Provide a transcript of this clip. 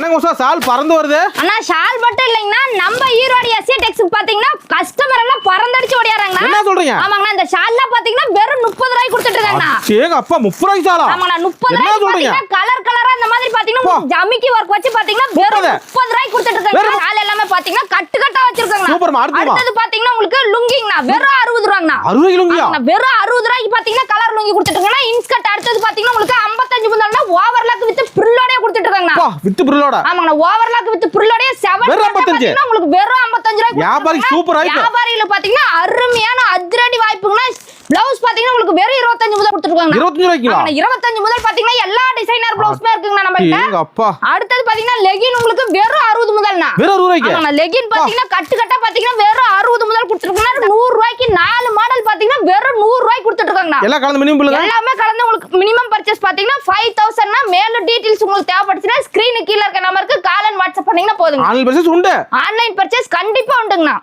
என்னங்க உஷா சால் பறந்து வருது? அண்ணா ஷால் மட்டும் இல்லைங்கண்ணா, நம்ம ஈரோடு எஸ்ஏ டெக்ஸ்க்கு பாத்தீங்கன்னா கஸ்டமர் எல்லாம் பறந்தடிச்சு ஓடியாராங்கண்ணா. என்ன சொல்றீங்க? ஆமாங்கண்ணா, இந்த ஷால்லாம் பாத்தீங்கன்னா வெறும் 30 ரூபாய்க்கு கொடுத்துட்டு இருக்காங்கண்ணா. ஏங்க அப்பா 30 ரூபாய்க்கு சாலா? ஆமாங்கண்ணா 30 என்ன ரூபாய்க்கு சொல்றீங்க? பாத்தீங்கன்னா கலர் கலரா இந்த மாதிரி பாத்தீங்கன்னா ஜமிக்கி ஒர்க் வச்சு பாத்தீங்கன்னா வெறும் 30 ரூபாய்க்கு கொடுத்துட்டு இருக்காங்க. ஷால் எல்லாமே பாத்தீங்கன்னா கட்டு கட்டா வச்சிருக்காங்கண்ணா. சூப்பர்மா. அடுத்து பாத்தீங்கன்னா உங்களுக்கு லுங்கிங்கண்ணா வெறும் 60 ரூபாய்ங்கண்ணா. 60 லுங்கியா? வெறும் 60 ரூபாய்க்கு பாத்தீங்கன்னா கலர் லுங்கி கொடுத்துட்டு இருக்காங்க. இன்ஸ்கர்ட் அடுத்து பாத்தீங்கன்னா உங்களுக்கு 55 முதல்ல ஓவர்லாக் வித் ஃப்ரில்லோட கொடுத்துட்டு இருக்காங்கண்ணா. பா வித் ஃப்ரில்லோட? ஆமாங்கண்ணா, ஓவர்லாக் வித் ஃப்ரில்லோட 7 பாத்தீங்கன்னா உங்களுக்கு வெறும் 55 ரூபாய்க்கு. வியாபாரி சூப்பர் ஆயிட்டு. வியாபாரியில பாத்தீங்கன்னா அருமையான அதிரடி வாய்ப்புங்கண்ணா. பிளவுஸ் பாத்தீங்கன்னா உங்களுக்கு வெறும் 25 முதல் கொடுத்துருக்காங்க. 25 ரூபாய்க்குங்களா? 25 முதல் பாத்தீங்கன்னா எல்லா டிசைனர் பிளவுஸ்மே இருக்குங்கண்ணா நம்ம கிட்ட. ஏங்க அப்பா. அடுத்து பாத்தீங்கன்னா லெகின் உங்களுக்கு வெறும் 60 முதல்னா. வெறும் 60 ரூபாய்க்கு? ஆமாண்ணா, லெகின் பாத்தீங்கன்னா கட்டு கட்டா பாத்தீங்கன்னா வெறும் 60 முதல் கொடுத்துருக்காங்க. 100 ரூபாய்க்கு 4 மாடல் பாத்தீங்கன்னா வெறும் 100 ரூபாய்க்கு கொடுத்துட்டு இருக்காங்கண்ணா. எல்லாம் கலந்து மினிமம் பில்லுங்க? எல்லாமே கலந்து உங்களுக்கு மினிமம் பர்ச்சேஸ் பாத்தீங்கன்னா 5000 னா மேல டீடைல்ஸ் உங்களுக்கு தேவைப்படுச்சுனா ஸ்கிரீனுக்கு கீழ இருக்க நம்பருக்கு கால் அண்ட் வாட்ஸ்அப் பண்ணீங்கன்னா போதுங்க. ஆன்லைன் பர்ச்சேஸ் உண்டு? ஆன்லைன் பர்ச்சேஸ் கண்டிப்பா உண்டுங்கண்ணா.